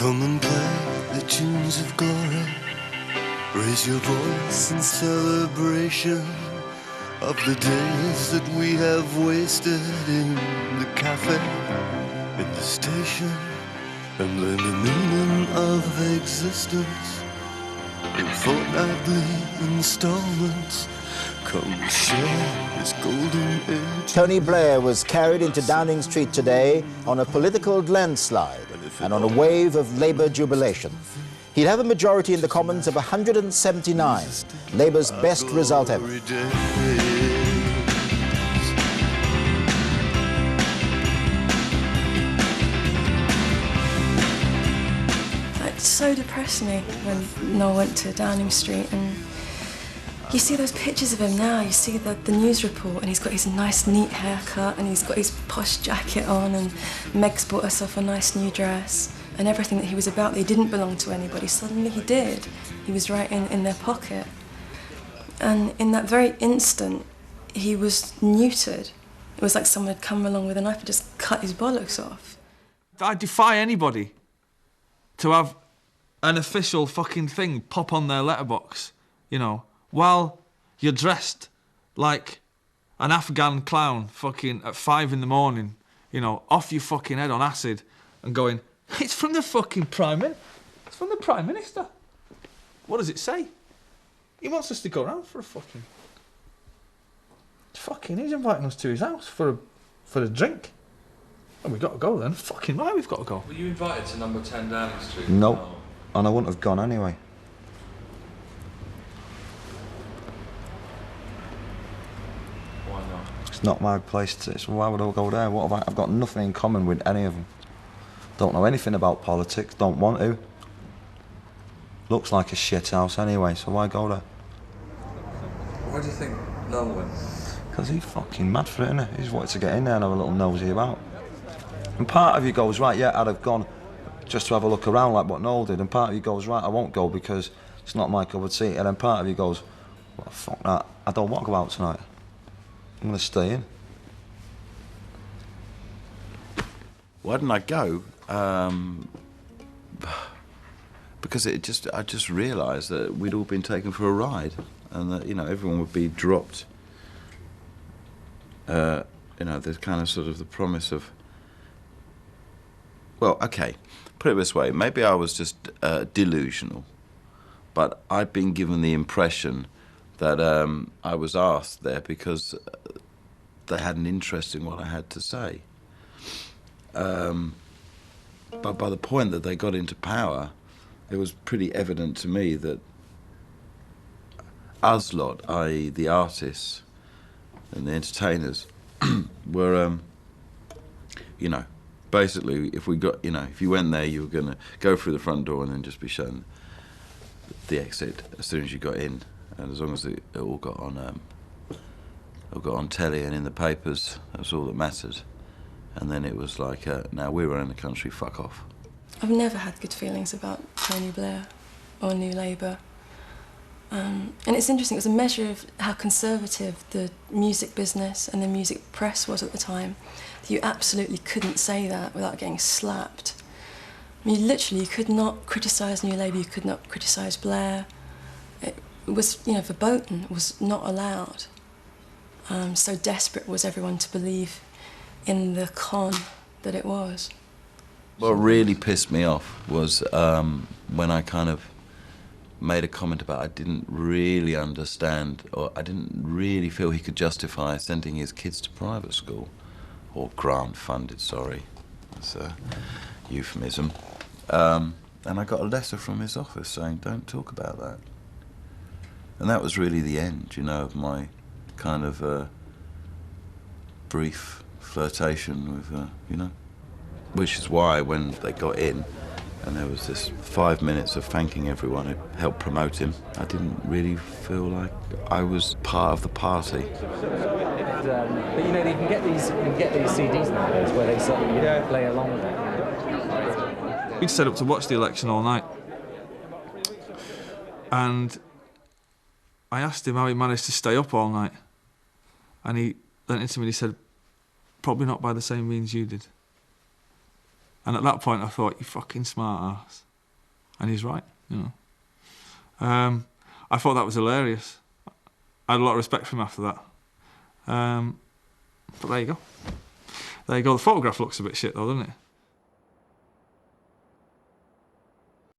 Come and play the tunes of glory. Raise your voice in celebration of the days that we have wasted in the cafe, in the station, and learn the meaning of existence in fortnightly installments. Come share this golden age. Tony Blair was carried into Downing Street today on a political landslide and on a wave of Labour jubilation. He'd have a majority in the Commons of 179, Labour's best result ever. It so depressed me when Noel went to Downing Street, and you see those pictures of him now, you see the news report, and he's got his nice neat haircut and he's got his posh jacket on, and Meg's bought herself a nice new dress, and everything that he was about that he didn't belong to anybody, suddenly he did. He was right in their pocket. And in that very instant, he was neutered. It was like someone had come along with a knife and just cut his bollocks off. I defy anybody to have an official fucking thing pop on their letterbox, you know, while you're dressed like an Afghan clown fucking at 5 in the morning, you know, off your fucking head on acid and going, it's from the fucking Prime Minister. It's from the Prime Minister. What does it say? He wants us to go around for a fucking... he's inviting us to his house for a drink. And we've got to go then. Fucking right, we've got to go. Were you invited to number 10 Downing Street? No, and I wouldn't have gone anyway. Why not? It's not my place to... So why would I go there? What have I've got nothing in common with any of them. Don't know anything about politics, don't want to. Looks like a shit house anyway, so why go there? Why do you think Noel went? Because he's fucking mad for it, innit? He just wanted to get in there and have a little nosy about. And part of you goes, right, yeah, I'd have gone just to have a look around like what Noel did, and part of you goes, right, I won't go because it's not my cup of tea, and then part of you goes, well, fuck that, I don't want to go out tonight. I'm going to stay in. Why didn't I go? Because I just realised that we'd all been taken for a ride, and that, you know, everyone would be dropped. You know, there's kind of sort of the promise of, well, okay, put it this way, maybe I was just delusional, but I'd been given the impression that I was asked there because they had an interest in what I had to say. But by the point that they got into power, it was pretty evident to me that us lot, i.e. the artists and the entertainers, were, you know, basically, if we got, you know, if you went there, you were going to go through the front door and then just be shown the exit as soon as you got in, and as long as it all got on telly and in the papers, that's all that mattered. And then it was like, now we run the country, fuck off. I've never had good feelings about Tony Blair or New Labour. And it's interesting, it was a measure of how conservative the music business and the music press was at the time. You absolutely couldn't say that without getting slapped. I mean, literally, you could not criticise New Labour, you could not criticise Blair. It was, you know, verboten, it was not allowed. So desperate was everyone to believe in the con that it was. What really pissed me off was when I kind of made a comment about I didn't really understand, or I didn't really feel he could justify sending his kids to private school, or grant-funded, sorry, that's a euphemism. And I got a letter from his office saying, don't talk about that. And that was really the end, you know, of my kind of brief flirtation with, you know, which is why when they got in and there was this 5 minutes of thanking everyone who helped promote him, I didn't really feel like I was part of the party. But you know, you can get these CDs nowadays where they sort of play along with it. We'd set up to watch the election all night, and I asked him how he managed to stay up all night, and he leant into me and he said, probably not by the same means you did. And at that point I thought, you fucking smart ass. And he's right, you know. I thought that was hilarious. I had a lot of respect for him after that. But there you go. There you go. The photograph looks a bit shit though, doesn't it?